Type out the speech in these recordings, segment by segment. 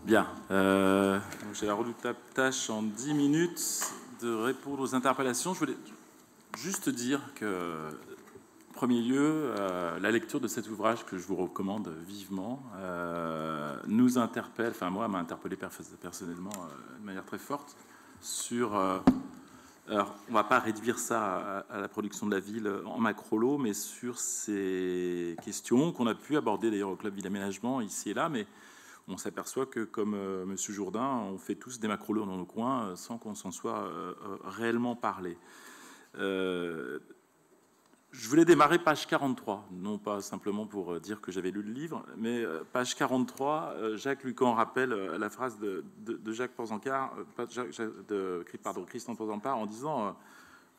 Bien. J'ai la redoutable tâche en 10 minutes de répondre aux interpellations. Je voulais juste dire que, en premier lieu, la lecture de cet ouvrage que je vous recommande vivement nous interpelle, enfin moi, m'a interpellé personnellement de manière très forte sur... alors, on ne va pas réduire ça à la production de la ville en macrolo, mais sur ces questions qu'on a pu aborder d'ailleurs au Club Ville Aménagement ici et là, mais on s'aperçoit que, comme M. Jourdain, on fait tous des macrolos dans nos coins sans qu'on s'en soit réellement parlé. Je voulais démarrer page 43, non pas simplement pour dire que j'avais lu le livre, mais page 43, Jacques Lucan rappelle la phrase de Jacques Porzancart, Christian Porzancart, en disant,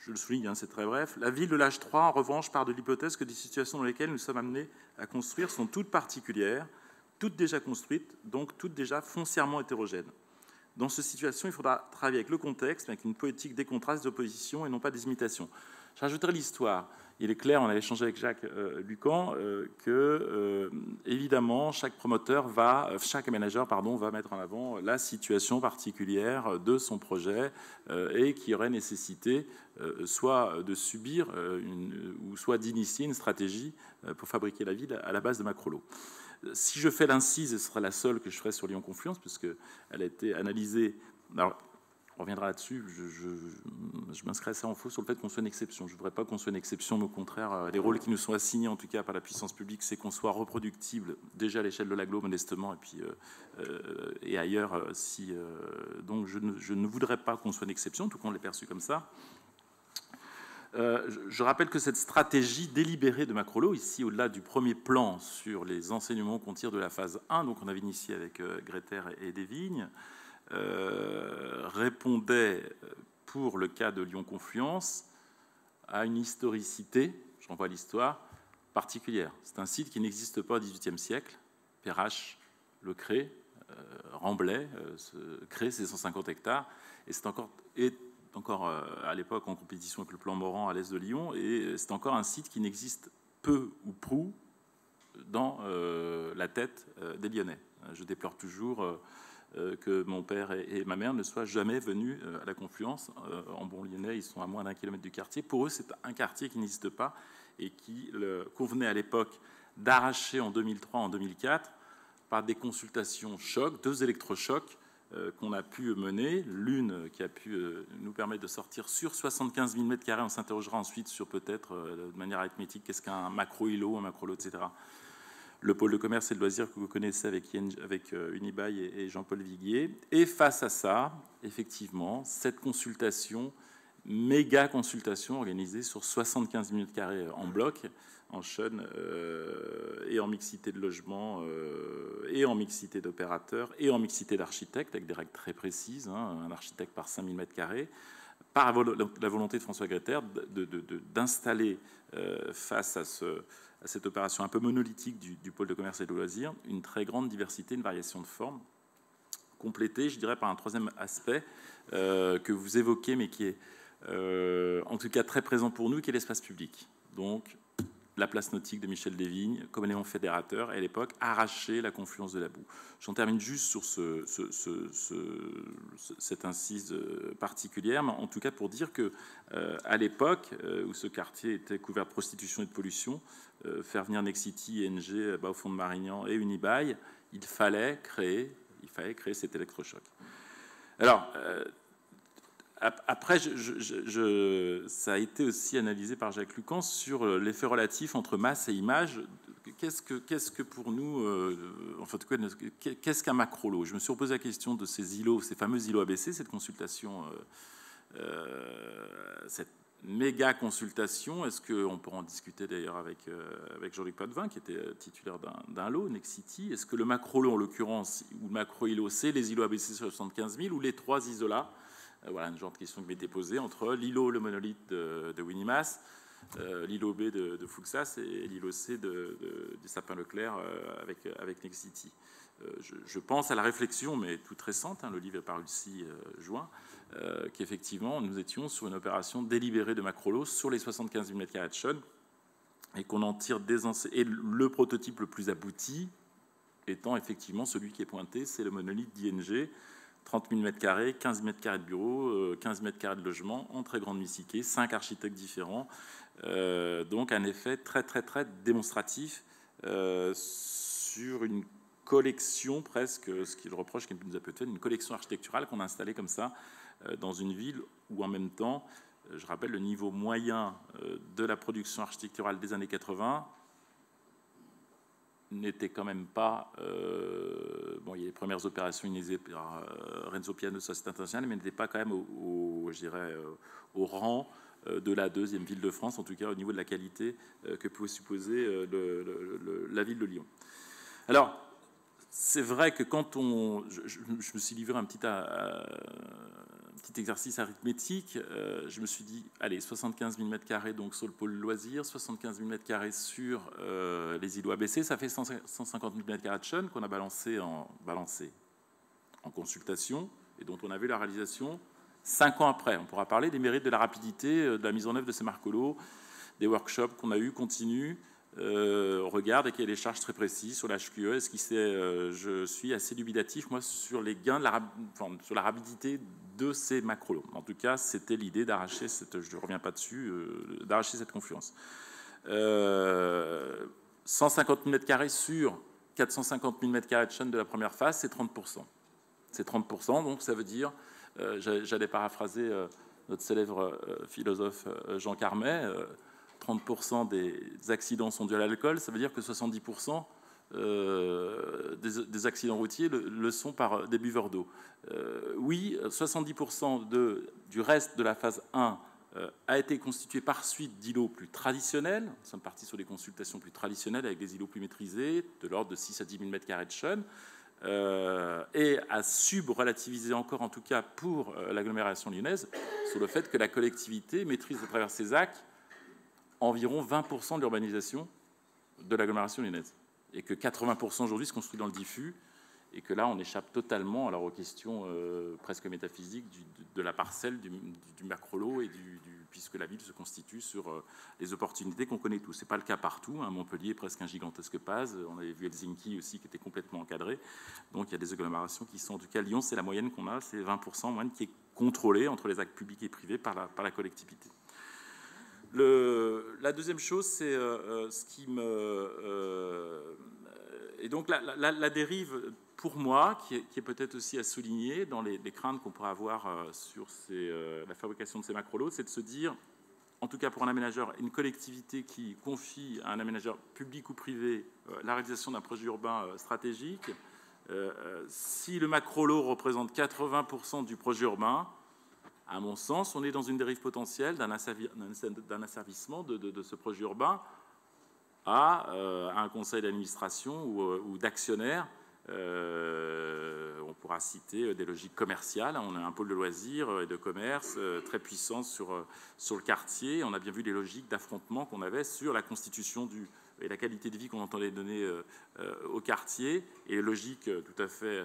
je le souligne, hein, c'est très bref, la ville de l'âge 3, en revanche, part de l'hypothèse que des situations dans lesquelles nous sommes amenés à construire sont toutes particulières, toutes déjà construites, donc toutes déjà foncièrement hétérogènes. Dans cette situation, il faudra travailler avec le contexte, avec une poétique des contrastes, des oppositions et non pas des imitations. Je rajouterai l'histoire. Il est clair, on avait échangé avec Jacques Lucan, que évidemment, chaque aménageur va mettre en avant la situation particulière de son projet et qui aurait nécessité soit de subir ou soit d'initier une stratégie pour fabriquer la ville à la base de macrolo. Si je fais l'incise, et ce sera la seule que je ferai sur Lyon Confluence, puisqu'elle a été analysée. Alors, on reviendra là-dessus. Je m'inscris assez en faux sur le fait qu'on soit une exception. Je ne voudrais pas qu'on soit une exception, mais au contraire, les rôles qui nous sont assignés, en tout cas par la puissance publique, c'est qu'on soit reproductible déjà à l'échelle de l'agglo, modestement, et puis et ailleurs. Donc, je ne voudrais pas qu'on soit une exception, en tout cas, on l'est perçu comme ça. Je rappelle que cette stratégie délibérée de Macrolo, ici au-delà du premier plan sur les enseignements qu'on tire de la phase 1, donc on avait initié avec Greyter et Desvignes, répondait pour le cas de Lyon Confluence à une historicité, je renvoie à l'histoire, particulière. C'est un site qui n'existe pas au XVIIIe siècle. Perrache le crée, Remblai crée ses 150 hectares, et c'est encore à l'époque en compétition avec le plan Morand à l'est de Lyon, et c'est encore un site qui n'existe peu ou prou dans la tête des Lyonnais. Je déplore toujours que mon père et ma mère ne soient jamais venus à la Confluence. En bon lyonnais, ils sont à moins d'1 kilomètre du quartier. Pour eux, c'est un quartier qui n'existe pas et qui convenait à l'époque d'arracher en 2003, en 2004, par des consultations chocs, 2 électrochocs, qu'on a pu mener, l'une qui a pu nous permettre de sortir sur 75 000 m². On s'interrogera ensuite sur peut-être, de manière arithmétique, qu'est-ce qu'un macro-îlot, un macro-lot, etc. Le pôle de commerce et de loisirs que vous connaissez avec Unibail et Jean-Paul Viguier. Et face à ça, effectivement, cette consultation, méga consultation organisée sur 75 000 m² en bloc, en chaîne et en mixité de logement et en mixité d'opérateurs et en mixité d'architectes avec des règles très précises, hein, un architecte par 5 000 m², par la volonté de François Greyter d'installer face à cette opération un peu monolithique du pôle de commerce et de loisirs une très grande diversité, une variation de forme, complétée, je dirais, par un troisième aspect que vous évoquez, mais qui est en tout cas très présent pour nous, qui est l'espace public. Donc, la place nautique de Michel Desvignes, comme élément fédérateur, et à l'époque, arracher la confluence de la boue. J'en termine juste sur cette incise particulière, mais en tout cas pour dire que à l'époque, où ce quartier était couvert de prostitution et de pollution, faire venir Nexity, ING, au fond de Marignan et Unibail, il fallait créer cet électrochoc. Alors, après, ça a été aussi analysé par Jacques Lucan sur l'effet relatif entre masse et image. Qu'est-ce que pour nous, enfin, qu'est-ce qu'un macrolo? Je me suis reposé la question de ces îlots, ces fameux îlots ABC, cette consultation, cette méga consultation. Est-ce qu'on pourra en discuter d'ailleurs avec Jean-Luc Potvin, qui était titulaire d'un lot, Nexity? Est-ce que le macrolo, en l'occurrence, ou le macro-îlot, c'est les îlots ABC sur 75 000 ou les 3 isolats? Voilà une genre de question qui m'était posée entre l'îlot, le monolithe de Winnimas, l'îlot B de Fuxas et l'îlot C du Sapin-Leclerc avec Nexity. Je pense à la réflexion, mais toute récente, hein, le livre est paru le 6 juin, qu'effectivement, nous étions sur une opération délibérée de macrolo sur les 75 000 m² de Sean, et qu'on en tire et le prototype le plus abouti, étant effectivement celui qui est pointé, c'est le monolithe d'ING, 30 000 m², 15 m² de bureaux, 15 m² de logement, en très grande mixité, 5 architectes différents. Donc un effet très démonstratif sur une collection presque, ce qu'il reproche, qu'il nous a peut-être, une collection architecturale qu'on a installée comme ça dans une ville où en même temps, je rappelle, le niveau moyen de la production architecturale des années 80 n'était quand même pas... bon, il y a les premières opérations initiées par Renzo Piano, Société Internationale, mais n'était pas quand même je dirais, au rang de la deuxième ville de France, en tout cas au niveau de la qualité que pouvait supposer la ville de Lyon. Alors, c'est vrai que quand je me suis livré un petit exercice arithmétique, je me suis dit, allez, 75 000 m² donc sur le pôle loisirs, 75 000 m² sur les îlots ABC, ça fait 150 000 m² de Sean qu'on a balancé en consultation et dont on a vu la réalisation 5 ans après. On pourra parler des mérites de la rapidité de la mise en œuvre de ces marcolos, des workshops qu'on a eu continus. On regarde et qu'il y a des charges très précises sur la HQE. Je suis assez dubitatif, moi, sur les gains, sur la rapidité de ces macrolos. En tout cas, c'était l'idée d'arracher je ne reviens pas dessus, d'arracher cette confluence. 150 000 m² sur 450 000 m² de chaîne de la première phase, c'est 30%. C'est 30%, donc ça veut dire, j'allais paraphraser notre célèbre philosophe Jean Carmet, 30% des accidents sont dus à l'alcool, ça veut dire que 70% des accidents routiers le sont par des buveurs d'eau. Oui, 70% du reste de la phase 1 a été constitué par suite d'îlots plus traditionnels. Nous sommes partis sur des consultations plus traditionnelles avec des îlots plus maîtrisés, de l'ordre de 6 à 10 000 m² de Sean, et à subrelativiser encore, en tout cas pour l'agglomération lyonnaise, sur le fait que la collectivité maîtrise à travers ses actes environ 20% de l'urbanisation de l'agglomération lyonnaise, et que 80% aujourd'hui se construit dans le diffus, et que là on échappe totalement alors aux questions presque métaphysiques de la parcelle, du macrolot, et puisque la ville se constitue sur les opportunités qu'on connaît tous. Ce n'est pas le cas partout, hein. Montpellier est presque un gigantesque PAS, on avait vu Helsinki aussi qui était complètement encadré, donc il y a des agglomérations qui sont, en tout cas Lyon c'est la moyenne qu'on a, c'est 20% moyenne qui est contrôlée entre les actes publics et privés par la collectivité. La deuxième chose, c'est ce qui me... et donc la dérive, pour moi, qui est peut-être aussi à souligner dans les craintes qu'on pourrait avoir sur la fabrication de ces macrolots, c'est de se dire, en tout cas pour un aménageur, une collectivité qui confie à un aménageur public ou privé la réalisation d'un projet urbain stratégique, si le macrolot représente 80% du projet urbain, à mon sens, on est dans une dérive potentielle d'un asservissement de ce projet urbain à un conseil d'administration ou d'actionnaires. On pourra citer des logiques commerciales. On a un pôle de loisirs et de commerce très puissant sur le quartier. On a bien vu les logiques d'affrontement qu'on avait sur la constitution et la qualité de vie qu'on entendait donner au quartier, et les logiques tout à fait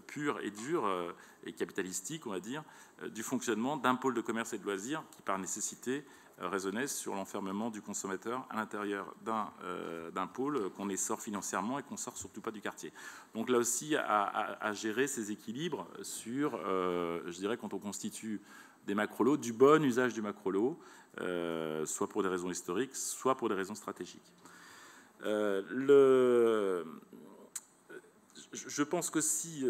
pures et dures et capitalistiques, on va dire, du fonctionnement d'un pôle de commerce et de loisirs qui, par nécessité, raisonnait sur l'enfermement du consommateur à l'intérieur d'un pôle qu'on essore financièrement et qu'on sort surtout pas du quartier. Donc là aussi, à gérer ces équilibres sur, je dirais, quand on constitue des macrolots, du bon usage du macrolot, soit pour des raisons historiques, soit pour des raisons stratégiques. Je pense que si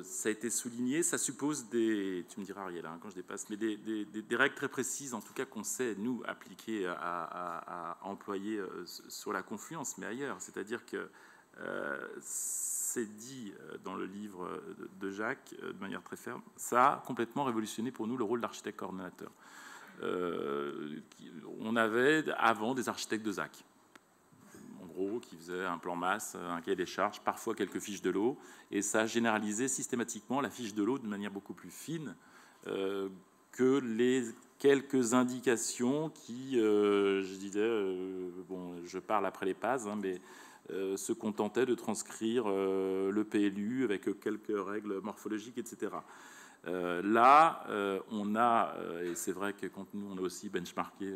ça a été souligné, ça suppose tu me diras Ariel hein, quand je dépasse, mais des règles très précises, en tout cas qu'on sait, nous, appliquer à employer sur la confluence, mais ailleurs. C'est-à-dire que c'est dit dans le livre de Jacques, de manière très ferme, ça a complètement révolutionné pour nous le rôle d'architecte coordonnateur. On avait avant des architectes de ZAC, qui faisait un plan masse, un cahier des charges, parfois quelques fiches de l'eau, et ça généralisait systématiquement la fiche de l'eau de manière beaucoup plus fine que les quelques indications qui, je disais, bon, je parle après les PAS, hein, mais se contentaient de transcrire le PLU avec quelques règles morphologiques, etc. Là, on a, et c'est vrai que quand nous, on a aussi benchmarké,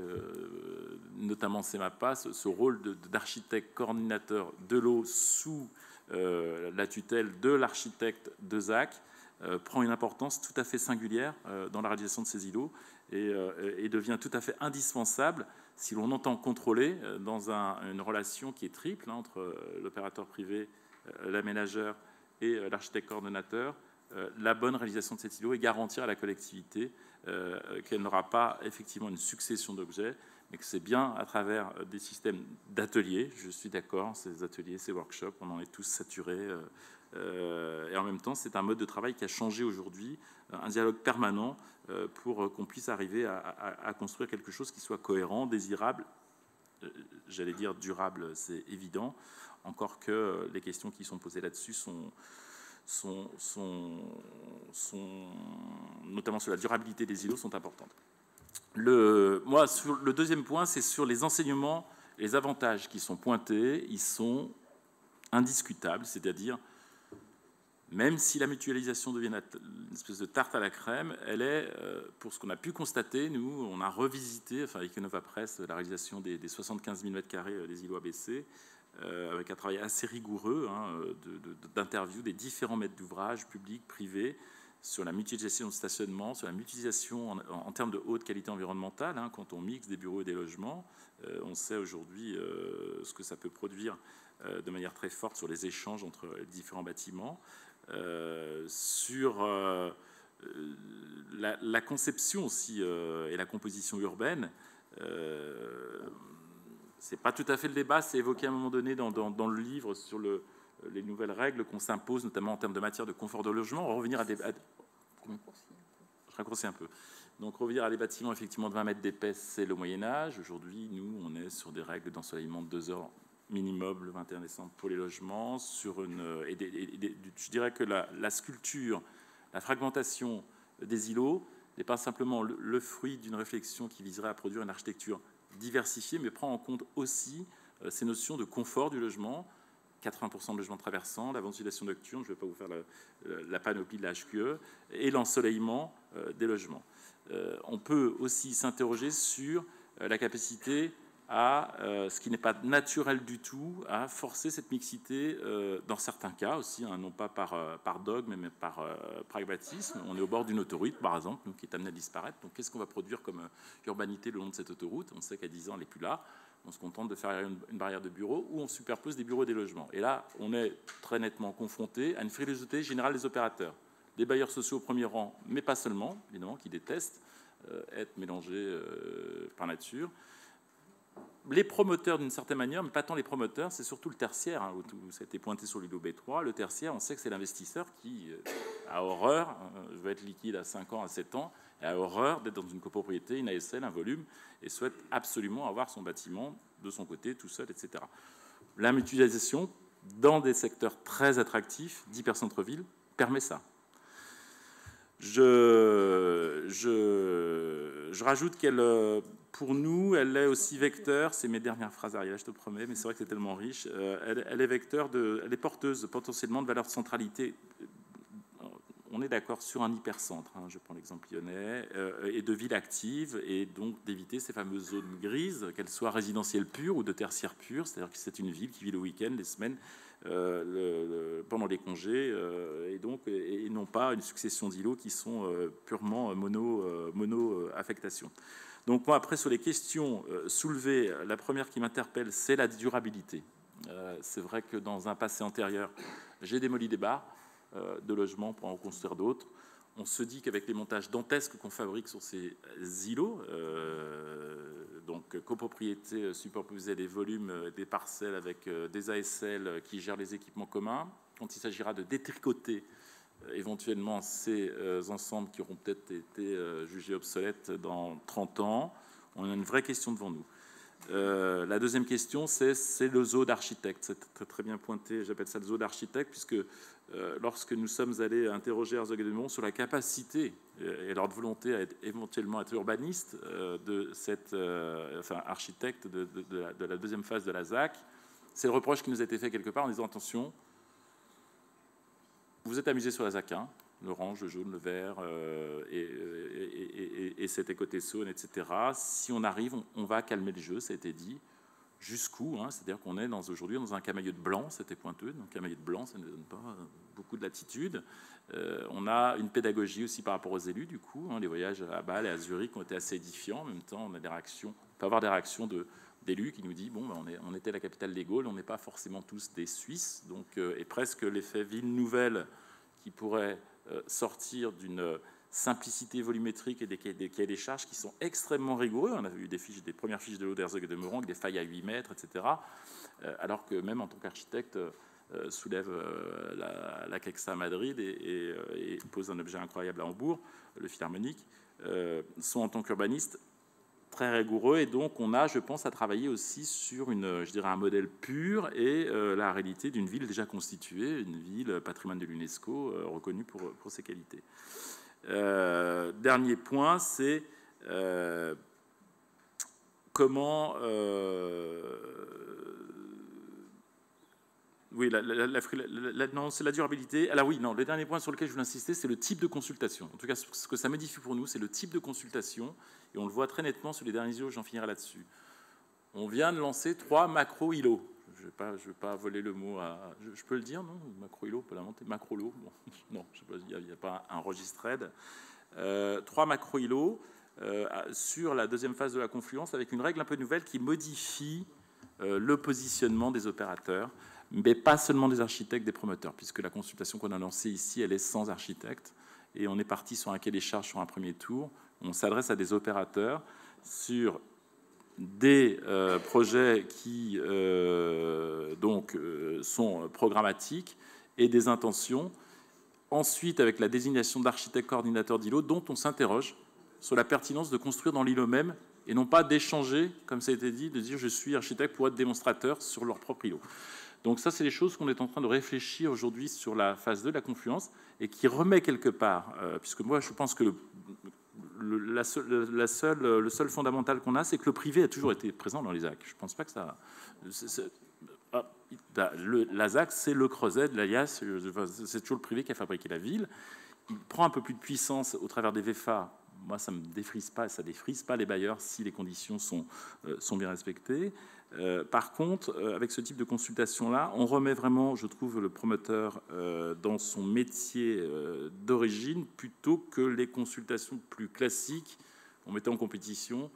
notamment CEMAPA, ce rôle d'architecte coordinateur de l'eau sous la tutelle de l'architecte de ZAC prend une importance tout à fait singulière dans la réalisation de ces îlots et devient tout à fait indispensable si l'on entend contrôler dans une relation qui est triple entre l'opérateur privé, l'aménageur et l'architecte coordonnateur, la bonne réalisation de cet îlot et garantir à la collectivité qu'elle n'aura pas effectivement une succession d'objets, mais que c'est bien à travers des systèmes d'ateliers, je suis d'accord, ces ateliers, ces workshops, on en est tous saturés, et en même temps c'est un mode de travail qui a changé aujourd'hui, un dialogue permanent pour qu'on puisse arriver à construire quelque chose qui soit cohérent, désirable, j'allais dire durable, c'est évident, encore que les questions qui sont posées là-dessus sont notamment sur la durabilité des îlots, sont importantes. Moi, sur le deuxième point, c'est sur les enseignements, les avantages qui sont pointés, ils sont indiscutables, c'est-à-dire, même si la mutualisation devient une espèce de tarte à la crème, elle est, pour ce qu'on a pu constater, nous, on a revisité, enfin, avec Nova Press, la réalisation des 75 000 m² des îlots ABC, avec un travail assez rigoureux d'interview des différents maîtres d'ouvrage, publics, privés, sur la mutualisation de stationnement, sur la mutualisation en termes de haute qualité environnementale, quand on mixe des bureaux et des logements. On sait aujourd'hui ce que ça peut produire de manière très forte sur les échanges entre les différents bâtiments, sur la conception aussi et la composition urbaine. C'est pas tout à fait le débat, c'est évoqué à un moment donné dans le livre sur les nouvelles règles qu'on s'impose, notamment en termes de matière de confort de logement. On va revenir je raccourcis un peu. Donc revenir à des bâtiments effectivement de 20 mètres d'épaisse, c'est le Moyen-Âge. Aujourd'hui, nous, on est sur des règles d'ensoleillement de 2 heures minimum le 21 décembre pour les logements. Je dirais que la sculpture, la fragmentation des îlots n'est pas simplement le fruit d'une réflexion qui viserait à produire une architecture diversifiée, mais prend en compte aussi ces notions de confort du logement, 80% de logements traversants, la ventilation nocturne, je ne vais pas vous faire la panoplie de la HQE, et l'ensoleillement des logements. On peut aussi s'interroger sur la capacité à, ce qui n'est pas naturel du tout, à forcer cette mixité dans certains cas aussi, non pas par dogme, mais par pragmatisme. On est au bord d'une autoroute, par exemple, qui est amenée à disparaître. Donc qu'est-ce qu'on va produire comme urbanité le long de cette autoroute? On sait qu'à 10 ans, elle n'est plus là. On se contente de faire une barrière de bureaux ou on superpose des bureaux et des logements. Et là, on est très nettement confronté à une frilosité générale des opérateurs. Des bailleurs sociaux au premier rang, mais pas seulement, évidemment, qui détestent être mélangés par nature. Les promoteurs, d'une certaine manière, mais pas tant les promoteurs, c'est surtout le tertiaire. Ça a été pointé sur l'îlot B3. Le tertiaire, on sait que c'est l'investisseur qui a horreur, je veux être liquide à 5 ans, à 7 ans, et a horreur d'être dans une copropriété, une ASL, un volume, et souhaite absolument avoir son bâtiment de son côté, tout seul, etc. La mutualisation, dans des secteurs très attractifs, d'hyper-centre-ville, permet ça. Je rajoute qu'elle, pour nous, elle est aussi vecteur, c'est mes dernières phrases, Ariel, je te promets, mais c'est vrai que c'est tellement riche, elle est vecteur, elle est porteuse potentiellement de valeurs de centralité. On est d'accord sur un hypercentre, je prends l'exemple lyonnais, et de ville active, et donc d'éviter ces fameuses zones grises, qu'elles soient résidentielles pures ou de tertiaire pure, c'est-à-dire que c'est une ville qui vit le week-end, les semaines, pendant les congés, et non pas une succession d'îlots qui sont purement mono-affectation. Donc moi, après, sur les questions soulevées, la première qui m'interpelle, c'est la durabilité. C'est vrai que dans un passé antérieur, j'ai démoli des bars de logements pour en construire d'autres. On se dit qu'avec les montages dantesques qu'on fabrique sur ces îlots, donc copropriété superposée des volumes, des parcelles avec des ASL qui gèrent les équipements communs, quand il s'agira de détricoter éventuellement ces ensembles qui auront peut-être été jugés obsolètes dans 30 ans, on a une vraie question devant nous. La deuxième question, c'est le zoo d'architecte. C'est très bien pointé, j'appelle ça le zoo d'architecte, puisque lorsque nous sommes allés interroger Herzog et de Meuron sur la capacité et leur volonté à éventuellement être urbaniste de cet architecte de la deuxième phase de la ZAC, c'est le reproche qui nous a été fait quelque part en disant attention, vous êtes amusé sur la ZAC 1, l'orange, le jaune, le vert, et cet éco-Tessone, etc. Si on arrive, on va calmer le jeu, ça a été dit. jusqu'où, hein, c'est-à-dire qu'on est aujourd'hui dans un camaïeu de blanc, c'était pointeux, donc camaïeu de blanc, ça ne donne pas beaucoup de latitude. On a une pédagogie aussi par rapport aux élus, du coup, hein, les voyages à Bâle et à Zurich ont été assez édifiants. En même temps, on peut avoir des réactions d'élus qui nous disent bon, ben, on était la capitale des Gaules, on n'est pas forcément tous des Suisses, donc, et presque l'effet ville nouvelle qui pourrait sortir d'une simplicité volumétrique et des cahiers des charges qui sont extrêmement rigoureux. On a vu des premières fiches de l'Oderzog et de Meurant avec des failles à 8 mètres, etc. Alors que même en tant qu'architecte, soulève la Quexa à Madrid et pose un objet incroyable à Hambourg, le Philharmonique, sont en tant qu'urbanistes très rigoureux. Et donc on a, je pense, à travailler aussi sur un modèle pur et la réalité d'une ville déjà constituée, une ville patrimoine de l'UNESCO reconnue pour ses qualités. Dernier point, c'est comment... oui, non, c'est la durabilité. Alors oui, non, le dernier point sur lequel je veux insister, c'est le type de consultation. En tout cas, ce que ça modifie pour nous, c'est le type de consultation, et on le voit très nettement sur les derniers jours, j'en finirai là-dessus. On vient de lancer 3 macro-îlots. Je ne vais pas voler le mot à... Je peux le dire, non? Macro-îlot, on peut l'inventer. Macro-lot, bon, non, je sais pas, il n'y a pas un registre RED. 3 macro-îlots sur la deuxième phase de la confluence, avec une règle un peu nouvelle qui modifie le positionnement des opérateurs, mais pas seulement des architectes, des promoteurs, puisque la consultation qu'on a lancée ici, elle est sans architecte, et on est parti sur un cahier des charges sur un premier tour. On s'adresse à des opérateurs sur des projets qui sont programmatiques et des intentions. Ensuite, avec la désignation d'architecte coordinateur d'îlot, dont on s'interroge sur la pertinence de construire dans l'îlot même, et non pas d'échanger, comme ça a été dit, de dire je suis architecte pour être démonstrateur sur leur propre îlot. Donc ça, c'est les choses qu'on est en train de réfléchir aujourd'hui sur la phase 2 de la confluence, et qui remet quelque part, puisque moi je pense que le seul fondamental qu'on a, c'est que le privé a toujours été présent dans les ZAC. Je ne pense pas que ça... la ZAC, c'est le creuset de l'alias, c'est toujours le privé qui a fabriqué la ville. Il prend un peu plus de puissance au travers des VFA. Moi, ça ne me défrise pas, ça défrise pas les bailleurs si les conditions sont bien respectées. Par contre, avec ce type de consultation-là, on remet vraiment, je trouve, le promoteur dans son métier d'origine, plutôt que les consultations plus classiques. On mettait en compétition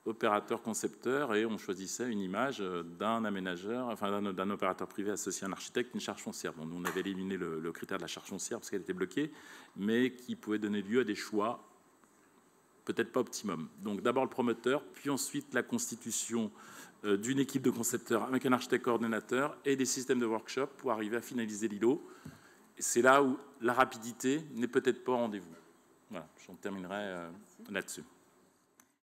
opérateur-concepteur et on choisissait une image d'un aménageur, enfin d'un opérateur privé associé à un architecte, une charge foncière. Bon, nous, on avait éliminé le critère de la charge foncière parce qu'elle était bloquée, mais qui pouvait donner lieu à des choix peut-être pas optimum. Donc d'abord le promoteur, puis ensuite la constitution d'une équipe de concepteurs avec un architecte coordonnateur et des systèmes de workshop pour arriver à finaliser l'îlot. C'est là où la rapidité n'est peut-être pas au rendez-vous. Voilà, j'en terminerai là-dessus.